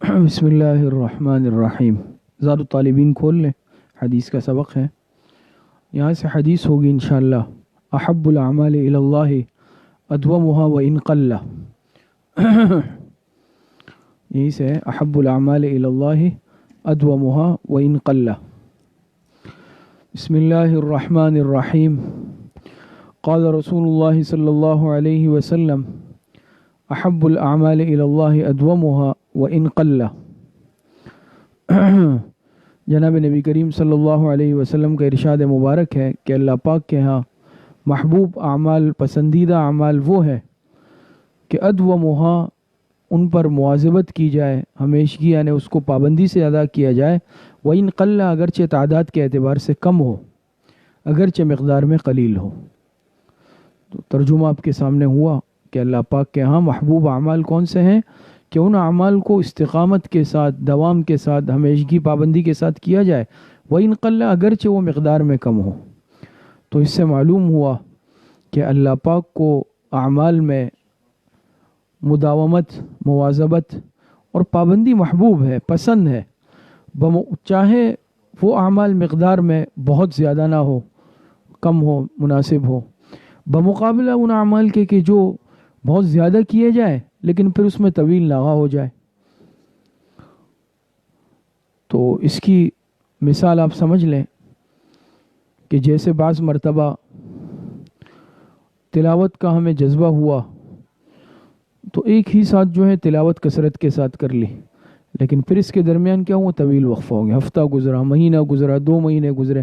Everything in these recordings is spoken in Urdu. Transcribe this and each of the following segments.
بسم اللہ الرحمن الرحیم. زاد الطالبین کھول لیں، حدیث کا سبق ہے. یہاں سے حدیث ہوگی انشاءاللہ. احب الاعمال الی اللہ ادومها وان قل. یہی سے احب الاعمال الی اللہ ادومها وان قل. بسم اللہ الرحمن الرحیم. قال رسول اللہ صلی اللہ علیہ وسلم احب الاعمال الی اللہ ادومها وَإِن قَلَّ. جناب نبی کریم صلی اللہ علیہ وسلم کا ارشاد مبارک ہے کہ اللہ پاک کے ہاں محبوب اعمال، پسندیدہ اعمال وہ ہے کہ ادومها، ان پر مواظبت کی جائے، ہمیشگی یعنی اس کو پابندی سے ادا کیا جائے. وَإِن قَلَّ، اگرچہ تعداد کے اعتبار سے کم ہو، اگرچہ مقدار میں قلیل ہو. تو ترجمہ آپ کے سامنے ہوا کہ اللہ پاک کے ہاں محبوب اعمال کون سے ہیں کہ ان اعمال کو استقامت کے ساتھ، دوام کے ساتھ، ہمیشگی پابندی کے ساتھ کیا جائے. وَإِن قَلَّ، اگرچہ وہ مقدار میں کم ہو. تو اس سے معلوم ہوا کہ اللہ پاک کو اعمال میں مداومت، مواظبت اور پابندی محبوب ہے، پسند ہے. چاہے وہ اعمال مقدار میں بہت زیادہ نہ ہو، کم ہو، مناسب ہو، بمقابلہ ان اعمال کے کہ جو بہت زیادہ کیے جائیں لیکن پھر اس میں طویل لغا ہو جائے. تو اس کی مثال آپ سمجھ لیں کہ جیسے بعض مرتبہ تلاوت کا ہمیں جذبہ ہوا تو ایک ہی ساتھ جو ہے تلاوت کثرت کے ساتھ کر لی، لیکن پھر اس کے درمیان کیا ہوا، طویل وقفہ ہو گیا، ہفتہ گزرا، مہینہ گزرا، 2 مہینے گزرے،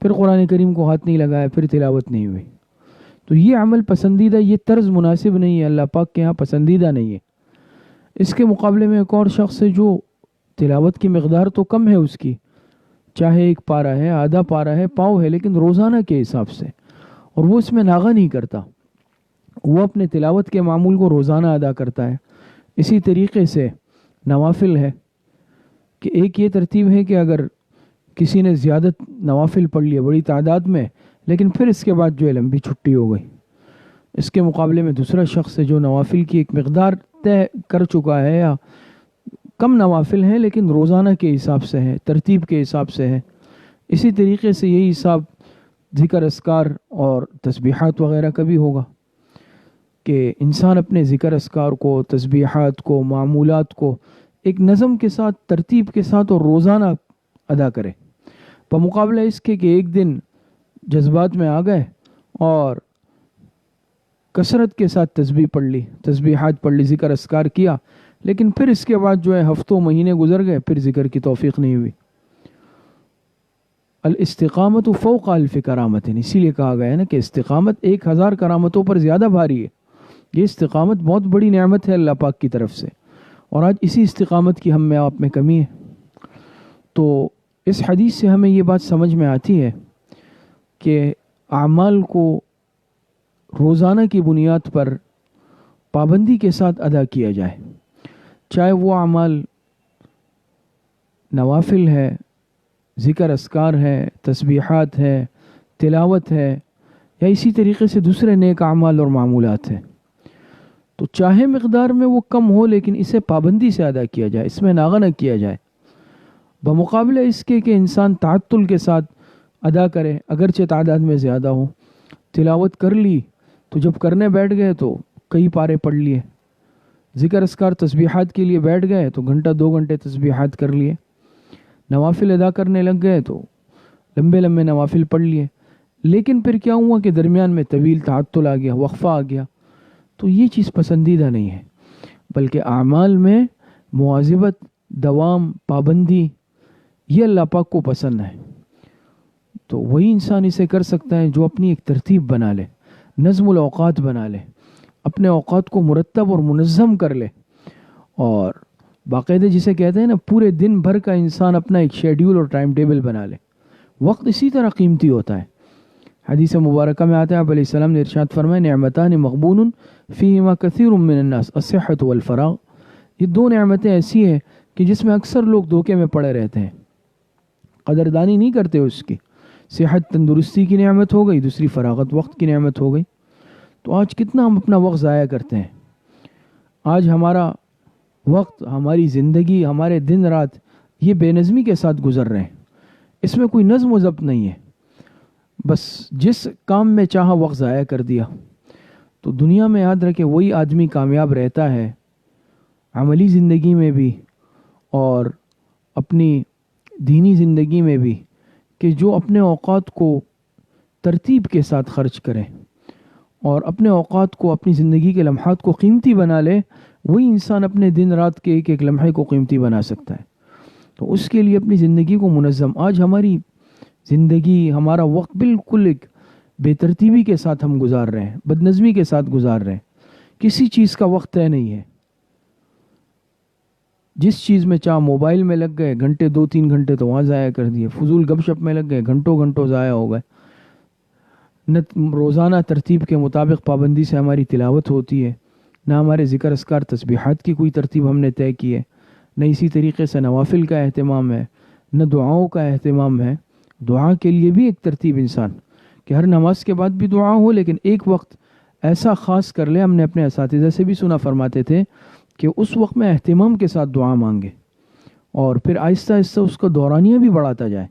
پھر قرآن کریم کو ہاتھ نہیں لگایا، پھر تلاوت نہیں ہوئی. تو یہ عمل پسندیدہ، یہ طرز مناسب نہیں ہے، اللہ پاک کے یہاں پسندیدہ نہیں ہے. اس کے مقابلے میں ایک اور شخص ہے جو تلاوت کی مقدار تو کم ہے اس کی، چاہے 1 پارہ ہے، آدھا پارہ ہے، پاؤ ہے، لیکن روزانہ کے حساب سے، اور وہ اس میں ناغہ نہیں کرتا، وہ اپنے تلاوت کے معمول کو روزانہ ادا کرتا ہے. اسی طریقے سے نوافل ہے کہ ایک یہ ترتیب ہے کہ اگر کسی نے زیادہ نوافل پڑھ لیے بڑی تعداد میں، لیکن پھر اس کے بعد جو ہے لمبی چھٹی ہو گئی. اس کے مقابلے میں دوسرا شخص ہے جو نوافل کی ایک مقدار طے کر چکا ہے، یا کم نوافل ہیں لیکن روزانہ کے حساب سے ہے، ترتیب کے حساب سے ہے. اسی طریقے سے یہی حساب ذکر اذکار اور تسبیحات وغیرہ کا بھی ہوگا کہ انسان اپنے ذکر اذکار کو، تسبیحات کو، معمولات کو ایک نظم کے ساتھ، ترتیب کے ساتھ اور روزانہ ادا کرے، بمقابلہ اس کے کہ ایک دن جذبات میں آ گئے اور کثرت کے ساتھ تسبیح پڑھ لی، تسبیحات پڑھ لی، ذکر اذکار کیا، لیکن پھر اس کے بعد جو ہے ہفتوں مہینے گزر گئے، پھر ذکر کی توفیق نہیں ہوئی. الاستقامت فوق الف کرامت، اسی لیے کہا گیا ہے نا کہ استقامت 1000 کرامتوں پر زیادہ بھاری ہے. یہ استقامت بہت بڑی نعمت ہے اللہ پاک کی طرف سے، اور آج اسی استقامت کی ہم میں آپ میں کمی ہے. تو اس حدیث سے ہمیں یہ بات سمجھ میں آتی ہے کہ اعمال کو روزانہ کی بنیاد پر پابندی کے ساتھ ادا کیا جائے، چاہے وہ اعمال نوافل ہے، ذکر اذکار ہے، تسبیحات ہے، تلاوت ہے، یا اسی طریقے سے دوسرے نیک اعمال اور معمولات ہیں. تو چاہے مقدار میں وہ کم ہو لیکن اسے پابندی سے ادا کیا جائے، اس میں ناغہ نہ کیا جائے، بمقابلہ اس کے کہ انسان تعطل کے ساتھ ادا کرے، اگرچہ تعداد میں زیادہ ہو. تلاوت کر لی تو جب کرنے بیٹھ گئے تو کئی پارے پڑھ لیے، ذکر اذکار تسبیحات کے لیے بیٹھ گئے تو گھنٹہ 2 گھنٹے تسبیحات کر لیے، نوافل ادا کرنے لگ گئے تو لمبے لمبے نوافل پڑھ لیے، لیکن پھر کیا ہوا کہ درمیان میں طویل تعطل آ گیا، وقفہ آ گیا. تو یہ چیز پسندیدہ نہیں ہے، بلکہ اعمال میں مواظبت، دوام، پابندی، یہ اللہ پاک کو پسند ہے. تو وہی انسان اسے کر سکتا ہے جو اپنی ایک ترتیب بنا لے، نظم الاوقات بنا لے، اپنے اوقات کو مرتب اور منظم کر لے، اور باقاعدہ جسے کہتے ہیں نا پورے دن بھر کا انسان اپنا ایک شیڈیول اور ٹائم ٹیبل بنا لے. وقت اسی طرح قیمتی ہوتا ہے. حدیث مبارکہ میں آتا ہے، آپ علیہ السلام نے ارشاد فرمایا، نعمتان مغبون فیہما کثیر من الناس الصحۃ والفراغ. یہ 2 نعمتیں ایسی ہیں کہ جس میں اکثر لوگ دھوکے میں پڑے رہتے ہیں، قدردانی نہیں کرتے اس کی. صحت، تندرستی کی نعمت ہو گئی، دوسری فراغت، وقت کی نعمت ہو گئی. تو آج کتنا ہم اپنا وقت ضائع کرتے ہیں. آج ہمارا وقت، ہماری زندگی، ہمارے دن رات یہ بے نظمی کے ساتھ گزر رہے ہیں، اس میں کوئی نظم و ضبط نہیں ہے، بس جس کام میں چاہا وقت ضائع کر دیا۔ تو دنیا میں یاد رکھے وہی آدمی کامیاب رہتا ہے، عملی زندگی میں بھی اور اپنی دینی زندگی میں بھی، کہ جو اپنے اوقات کو ترتیب کے ساتھ خرچ کرے اور اپنے اوقات کو، اپنی زندگی کے لمحات کو قیمتی بنا لے۔ وہی انسان اپنے دن رات کے ایک ایک لمحے کو قیمتی بنا سکتا ہے۔ تو اس کے لیے اپنی زندگی کو منظم، آج ہماری زندگی، ہمارا وقت بالکل ایک بے ترتیبی کے ساتھ ہم گزار رہے ہیں، بد نظمی کے ساتھ گزار رہے ہیں، کسی چیز کا وقت طے نہیں ہے۔ جس چیز میں چاہ موبائل میں لگ گئے، گھنٹے 2-3 گھنٹے تو وہاں ضائع کر دیے، فضول گپ شپ میں لگ گئے، گھنٹوں گھنٹوں ضائع ہو گئے۔ نہ روزانہ ترتیب کے مطابق پابندی سے ہماری تلاوت ہوتی ہے، نہ ہمارے ذکر اذکار تسبیحات کی کوئی ترتیب ہم نے طے کی ہے، نہ اسی طریقے سے نوافل کا اہتمام ہے، نہ دعاؤں کا اہتمام ہے۔ دعا کے لیے بھی ایک ترتیب انسان، کہ ہر نماز کے بعد بھی دعا ہو، لیکن ایک وقت ایسا خاص کر لے۔ ہم نے اپنے اساتذہ سے بھی سنا فرماتے تھے کہ اس وقت میں اہتمام کے ساتھ دعا مانگے، اور پھر آہستہ آہستہ اس کا دورانیہ بھی بڑھاتا جائے۔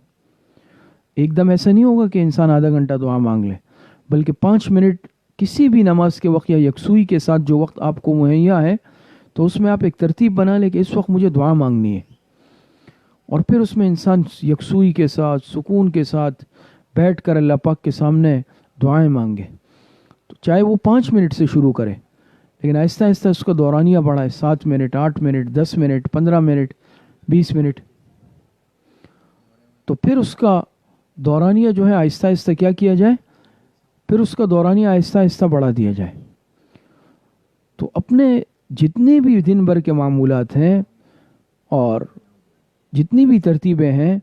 ایک دم ایسا نہیں ہوگا کہ انسان آدھا گھنٹہ دعا مانگ لے، بلکہ 5 منٹ کسی بھی نماز کے وقت یا یکسوئی کے ساتھ جو وقت آپ کو مہیا ہے، تو اس میں آپ ایک ترتیب بنا لیں کہ اس وقت مجھے دعا مانگنی ہے، اور پھر اس میں انسان یکسوئی کے ساتھ، سکون کے ساتھ بیٹھ کر اللہ پاک کے سامنے دعائیں مانگے۔ تو چاہے وہ 5 منٹ سے شروع کرے، لیکن آہستہ آہستہ اس کا دورانیہ بڑھائے، 7 minute, 8 minute, 10 minute, 15 minute, 20 minute, تو پھر اس کا دورانیہ جو ہے آہستہ آہستہ کیا کیا جائے، پھر اس کا دورانیہ آہستہ آہستہ بڑھا دیا جائے۔ تو اپنے جتنے بھی دن بھر کے معمولات ہیں اور جتنی بھی ترتیبیں ہیں،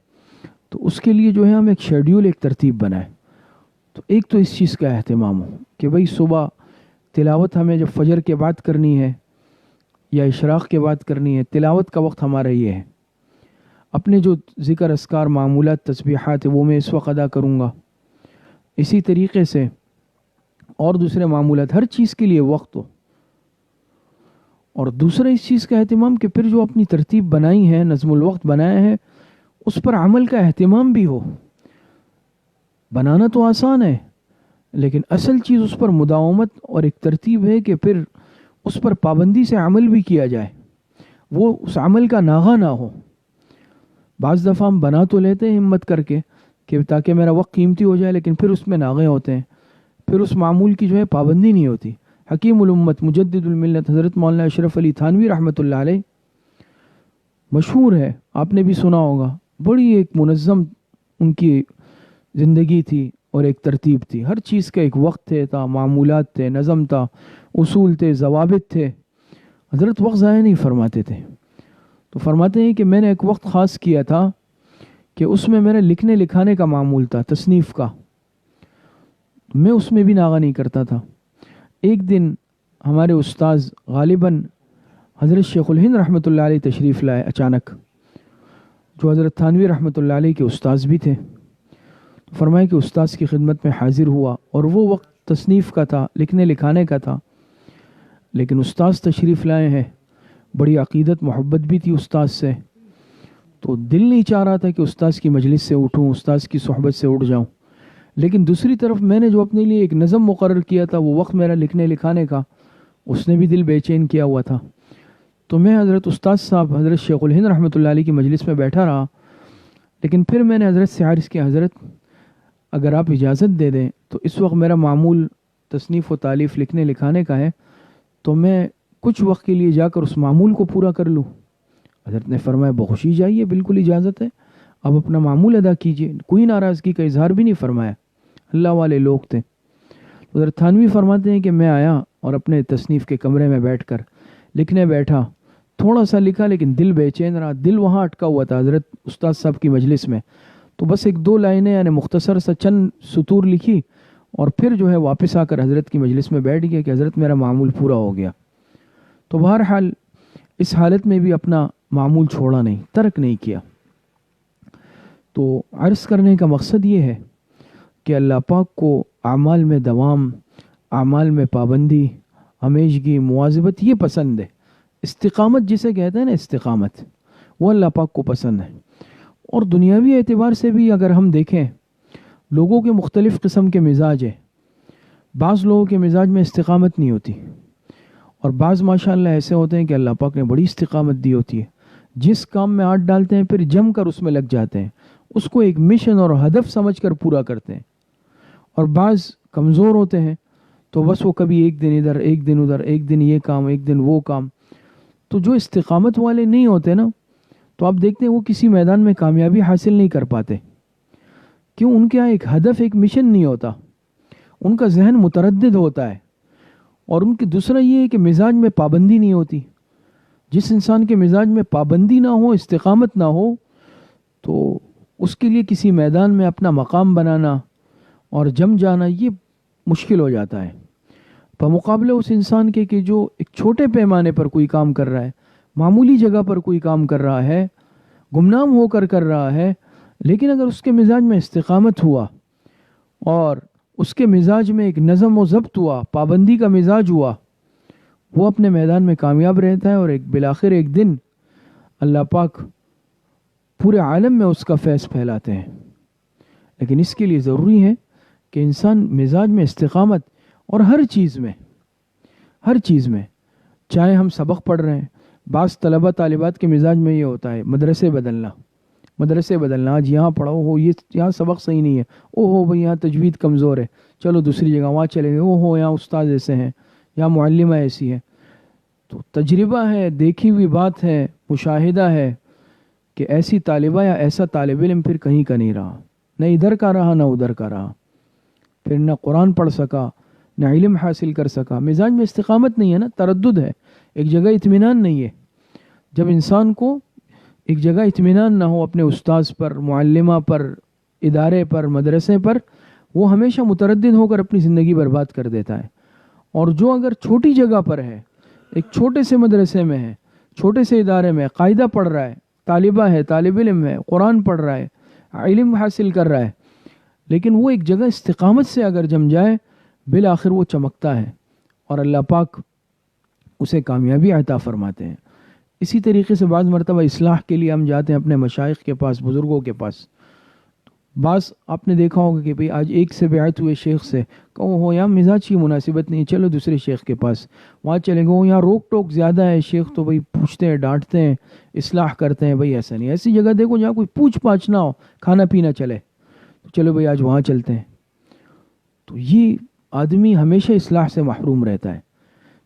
تو اس کے لیے جو ہے ہم ایک شیڈیول، ایک ترتیب بنائیں۔ تو ایک تو اس چیز کا اہتمام ہو کہ بھئی صبح تلاوت ہمیں جب فجر کے بعد کرنی ہے یا اشراق کے بعد کرنی ہے، تلاوت کا وقت ہمارا یہ ہے۔ اپنے جو ذکر اذکار، معمولات، تسبیحات ہیں، وہ میں اس وقت ادا کروں گا۔ اسی طریقے سے اور دوسرے معمولات، ہر چیز کے لیے وقت ہو۔ اور دوسرا اس چیز کا اہتمام کہ پھر جو اپنی ترتیب بنائی ہے، نظم الوقت بنایا ہے، اس پر عمل کا اہتمام بھی ہو۔ بنانا تو آسان ہے، لیکن اصل چیز اس پر مداومت اور ایک ترتیب ہے کہ پھر اس پر پابندی سے عمل بھی کیا جائے، وہ اس عمل کا ناغہ نہ ہو۔ بعض دفعہ ہم بنا تو لیتے ہیں ہمت کر کے کہ تاکہ میرا وقت قیمتی ہو جائے، لیکن پھر اس میں ناغے ہوتے ہیں، پھر اس معمول کی جو ہے پابندی نہیں ہوتی۔ حکیم الامت مجدد الملت حضرت مولانا اشرف علی تھانوی رحمۃ اللہ علیہ، مشہور ہے، آپ نے بھی سنا ہوگا، بڑی ایک منظم ان کی زندگی تھی اور ایک ترتیب تھی، ہر چیز کا ایک وقت تھا، معمولات تھے، نظم تھا، اصول تھے، ضوابط تھے۔ حضرت وقت ضائع نہیں فرماتے تھے۔ تو فرماتے ہیں کہ میں نے ایک وقت خاص کیا تھا کہ اس میں میرا لکھنے لکھانے کا معمول تھا، تصنیف کا، میں اس میں بھی ناغہ نہیں کرتا تھا۔ ایک دن ہمارے استاذ غالباً حضرت شیخ الہند رحمۃ اللہ علیہ تشریف لائے اچانک، جو حضرت تھانوی رحمۃ اللہ علیہ کے استاذ بھی تھے۔ فرمایا کہ استاذ کی خدمت میں حاضر ہوا، اور وہ وقت تصنیف کا تھا، لکھنے لکھانے کا تھا، لیکن استاذ تشریف لائے ہیں، بڑی عقیدت محبت بھی تھی استاذ سے، تو دل نہیں چاہ رہا تھا کہ استاذ کی مجلس سے اٹھوں، استاذ کی صحبت سے اٹھ جاؤں، لیکن دوسری طرف میں نے جو اپنے لیے ایک نظم مقرر کیا تھا، وہ وقت میرا لکھنے لکھانے کا، اس نے بھی دل بے چین کیا ہوا تھا۔ تو میں حضرت استاذ صاحب حضرت شیخ الہند رحمۃ اللہ علیہ کی مجلس میں بیٹھا رہا، لیکن پھر میں نے حضرت سے عرض کیا، حضرت اگر آپ اجازت دے دیں تو اس وقت میرا معمول تصنیف و تالیف لکھنے لکھانے کا ہے، تو میں کچھ وقت کے لیے جا کر اس معمول کو پورا کر لوں۔ حضرت نے فرمایا بخوشی جائیے، بالکل اجازت ہے، اب اپنا معمول ادا کیجیے، کوئی ناراضگی کا اظہار بھی نہیں فرمایا، اللہ والے لوگ تھے۔ حضرت تھانوی فرماتے ہیں کہ میں آیا اور اپنے تصنیف کے کمرے میں بیٹھ کر لکھنے بیٹھا، تھوڑا سا لکھا لیکن دل بے چین رہا، دل وہاں اٹکا ہوا تھا حضرت استاد صاحب کی مجلس میں، تو بس 1-2 لائنیں یعنی مختصر سا چند سطور لکھی، اور پھر جو ہے واپس آ کر حضرت کی مجلس میں بیٹھ گیا کہ حضرت میرا معمول پورا ہو گیا۔ تو بہرحال اس حالت میں بھی اپنا معمول چھوڑا نہیں، ترک نہیں کیا۔ تو عرض کرنے کا مقصد یہ ہے کہ اللہ پاک کو اعمال میں دوام، اعمال میں پابندی، ہمیشگی، مواظبت یہ پسند ہے، استقامت جسے کہتے ہیں نا، استقامت، وہ اللہ پاک کو پسند ہے. اور دنیاوی اعتبار سے بھی اگر ہم دیکھیں، لوگوں کے مختلف قسم کے مزاج ہیں. بعض لوگوں کے مزاج میں استقامت نہیں ہوتی، اور بعض ماشاءاللہ ایسے ہوتے ہیں کہ اللہ پاک نے بڑی استقامت دی ہوتی ہے. جس کام میں ہاتھ ڈالتے ہیں پھر جم کر اس میں لگ جاتے ہیں، اس کو ایک مشن اور ہدف سمجھ کر پورا کرتے ہیں. اور بعض کمزور ہوتے ہیں تو بس وہ کبھی ایک دن ادھر ایک دن ادھر، ایک دن یہ کام ایک دن وہ کام. تو جو استقامت والے نہیں ہوتے نا، تو آپ دیکھتے ہیں وہ کسی میدان میں کامیابی حاصل نہیں کر پاتے. کیوں؟ ان کے یہاں ایک ہدف، ایک مشن نہیں ہوتا، ان کا ذہن متردد ہوتا ہے. اور ان کی دوسرا یہ ہے کہ مزاج میں پابندی نہیں ہوتی. جس انسان کے مزاج میں پابندی نہ ہو، استقامت نہ ہو، تو اس کے لیے کسی میدان میں اپنا مقام بنانا اور جم جانا یہ مشکل ہو جاتا ہے. بمقابلہ اس انسان کے کہ جو ایک چھوٹے پیمانے پر کوئی کام کر رہا ہے، معمولی جگہ پر کوئی کام کر رہا ہے، گمنام ہو کر رہا ہے، لیکن اگر اس کے مزاج میں استقامت ہوا اور اس کے مزاج میں ایک نظم و ضبط ہوا، پابندی کا مزاج ہوا، وہ اپنے میدان میں کامیاب رہتا ہے. اور بالآخر ایک دن اللہ پاک پورے عالم میں اس کا فیض پھیلاتے ہیں. لیکن اس کے لیے ضروری ہے کہ انسان مزاج میں استقامت، اور ہر چیز میں چاہے ہم سبق پڑھ رہے ہیں. بعض طلبہ طالبات کے مزاج میں یہ ہوتا ہے مدرسے بدلنا، آج یہاں پڑھو ہو، یہ یہاں سبق صحیح نہیں ہے، او ہو بھئی یہاں تجوید کمزور ہے، چلو دوسری جگہ وہاں چلیں گے، او ہو یہاں استاد ایسے ہیں، یہاں معلمہ ایسی ہے. تو تجربہ ہے، دیکھی ہوئی بات ہے، مشاہدہ ہے کہ ایسی طالبہ یا ایسا طالب علم پھر کہیں کا نہیں رہا، نہ ادھر کا رہا نہ ادھر کا رہا، پھر نہ قرآن پڑھ سکا نہ علم حاصل کر سکا. مزاج میں استقامت نہیں ہے نا، تردد ہے، ایک جگہ اطمینان نہیں ہے. جب انسان کو ایک جگہ اطمینان نہ ہو اپنے استاذ پر، معلمہ پر، ادارے پر، مدرسے پر، وہ ہمیشہ متردد ہو کر اپنی زندگی برباد کر دیتا ہے. اور جو اگر چھوٹی جگہ پر ہے، ایک چھوٹے سے مدرسے میں ہے، چھوٹے سے ادارے میں قاعدہ پڑھ رہا ہے، طالبہ ہے، طالب علم ہے، قرآن پڑھ رہا ہے، علم حاصل کر رہا ہے، لیکن وہ ایک جگہ استقامت سے اگر جم جائے، بالآخر وہ چمکتا ہے اور اللہ پاک اسے کامیابی عطا فرماتے ہیں. اسی طریقے سے بعض مرتبہ اصلاح کے لیے ہم جاتے ہیں اپنے مشائخ کے پاس، بزرگوں کے پاس. بعض آپ نے دیکھا ہوگا کہ بھئی آج ایک سے بیعت ہوئے شیخ سے کہو ہو یہاں مزاج کی مناسبت نہیں، چلو دوسرے شیخ کے پاس، وہاں چلیں گے، وہ یہاں روک ٹوک زیادہ ہے، شیخ تو بھئی پوچھتے ہیں، ڈانٹتے ہیں، اصلاح کرتے ہیں. بھئی ایسا نہیں، ایسی جگہ دیکھو جہاں کوئی پوچھ پاچھ نہ ہو، کھانا پینا چلے، چلو بھئی آج وہاں چلتے ہیں. تو یہ آدمی ہمیشہ اصلاح سے محروم رہتا ہے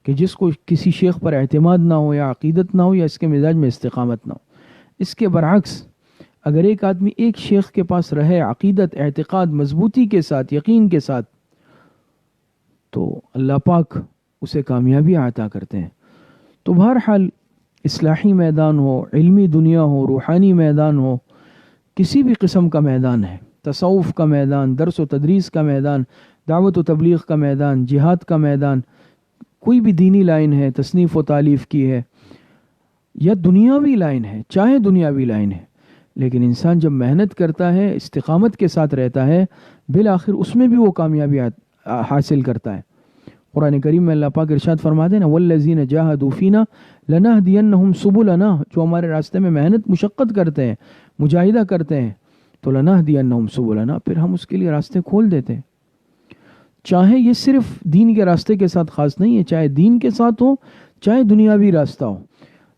کہ جس کو کسی شیخ پر اعتماد نہ ہو یا عقیدت نہ ہو یا اس کے مزاج میں استقامت نہ ہو. اس کے برعکس اگر ایک آدمی ایک شیخ کے پاس رہے، عقیدت، اعتقاد، مضبوطی کے ساتھ، یقین کے ساتھ، تو اللہ پاک اسے کامیابی عطا کرتے ہیں. تو بہرحال اصلاحی میدان ہو، علمی دنیا ہو، روحانی میدان ہو، کسی بھی قسم کا میدان ہے، تصوف کا میدان، درس و تدریس کا میدان، دعوت و تبلیغ کا میدان، جہاد کا میدان، کوئی بھی دینی لائن ہے، تصنیف و تالیف کی ہے، یا دنیاوی لائن ہے، چاہے دنیاوی لائن ہے، لیکن انسان جب محنت کرتا ہے، استقامت کے ساتھ رہتا ہے، بالآخر اس میں بھی وہ کامیابی حاصل کرتا ہے. قرآن کریم میں اللہ پاک ارشاد فرماتے ہیں نا، والذین جاہدوا فینا لنہدینہم سبلنا، جو ہمارے راستے میں محنت مشقت کرتے ہیں، مجاہدہ کرتے ہیں، تو لنہدینہم سبلنا، پھر ہم اس کے لیے راستے کھول دیتے ہیں. چاہے یہ صرف دین کے راستے کے ساتھ خاص نہیں ہے، چاہے دین کے ساتھ ہو، چاہے دنیاوی راستہ ہو.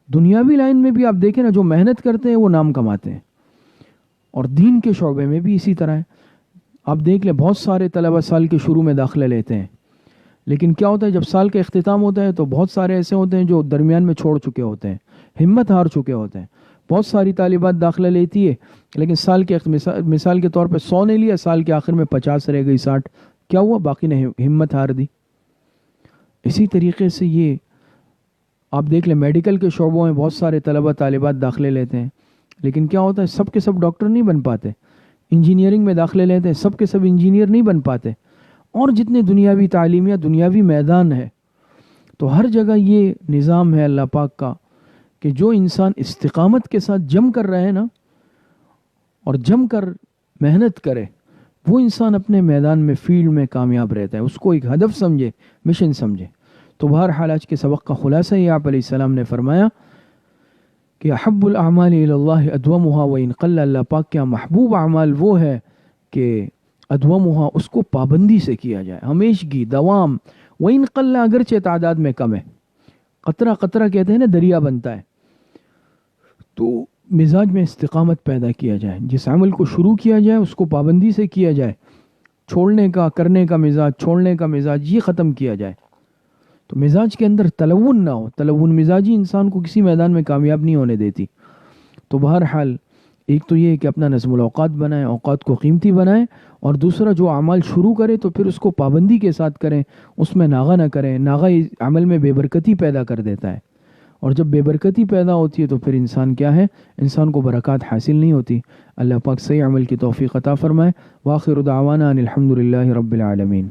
دنیاوی لائن میں بھی آپ دیکھیں نا، جو محنت کرتے ہیں وہ نام کماتے ہیں، اور دین کے شعبے میں بھی اسی طرح ہے. آپ دیکھ لیں بہت سارے طلبہ سال کے شروع میں داخلہ لیتے ہیں، لیکن کیا ہوتا ہے جب سال کا اختتام ہوتا ہے تو بہت سارے ایسے ہوتے ہیں جو درمیان میں چھوڑ چکے ہوتے ہیں، ہمت ہار چکے ہوتے ہیں. بہت ساری طالبات داخلہ لیتی ہے، لیکن سال کے مثال کے طور پہ 100 نے لیا، سال کے آخر میں 50 رہ گئی، 60، کیا ہوا؟ باقی نے ہمت ہار دی. اسی طریقے سے یہ آپ دیکھ لیں میڈیکل کے شعبوں میں بہت سارے طلبہ طالبات داخلے لیتے ہیں، لیکن کیا ہوتا ہے سب کے سب ڈاکٹر نہیں بن پاتے. انجینئرنگ میں داخلے لیتے ہیں، سب کے سب انجینئر نہیں بن پاتے. اور جتنے دنیاوی تعلیم یا دنیاوی میدان ہے، تو ہر جگہ یہ نظام ہے اللہ پاک کا کہ جو انسان استقامت کے ساتھ جم کر رہے نا، اور جم کر محنت کرے، وہ انسان اپنے میدان میں، فیلڈ میں کامیاب رہتا ہے. اس کو ایک ہدف سمجھے، مشن سمجھے. تو بہرحال آج کے سبق کا خلاصہ یہ آپ علیہ السلام نے فرمایا کہ احب الاعمال الی اللہ ادومها وان قل، اللہ پاک کیا محبوب اعمال وہ ہے کہ ادومها، اس کو پابندی سے کیا جائے، ہمیشگی، دوام، وان قل، اگرچہ تعداد میں کم ہے، قطرہ قطرہ کہتے ہیں نا دریا بنتا ہے، تو مزاج میں استقامت پیدا کیا جائے، جس عمل کو شروع کیا جائے اس کو پابندی سے کیا جائے، چھوڑنے کا، کرنے کا مزاج، چھوڑنے کا مزاج یہ ختم کیا جائے، تو مزاج کے اندر تلون نہ ہو، تلون مزاجی انسان کو کسی میدان میں کامیاب نہیں ہونے دیتی۔ تو بہرحال ایک تو یہ کہ اپنا نظم الاوقات بنائیں، اوقات کو قیمتی بنائیں، اور دوسرا جو اعمال شروع کریں تو پھر اس کو پابندی کے ساتھ کریں، اس میں ناغہ نہ کریں، ناغہ عمل میں بے برکتی پیدا کر دیتا ہے، اور جب بے برکتی پیدا ہوتی ہے تو پھر انسان کیا ہے، انسان کو برکات حاصل نہیں ہوتی۔ اللہ پاک صحیح عمل کی توفیق عطا فرمائے۔ وآخر دعوانا ان الحمد للہ رب العالمین۔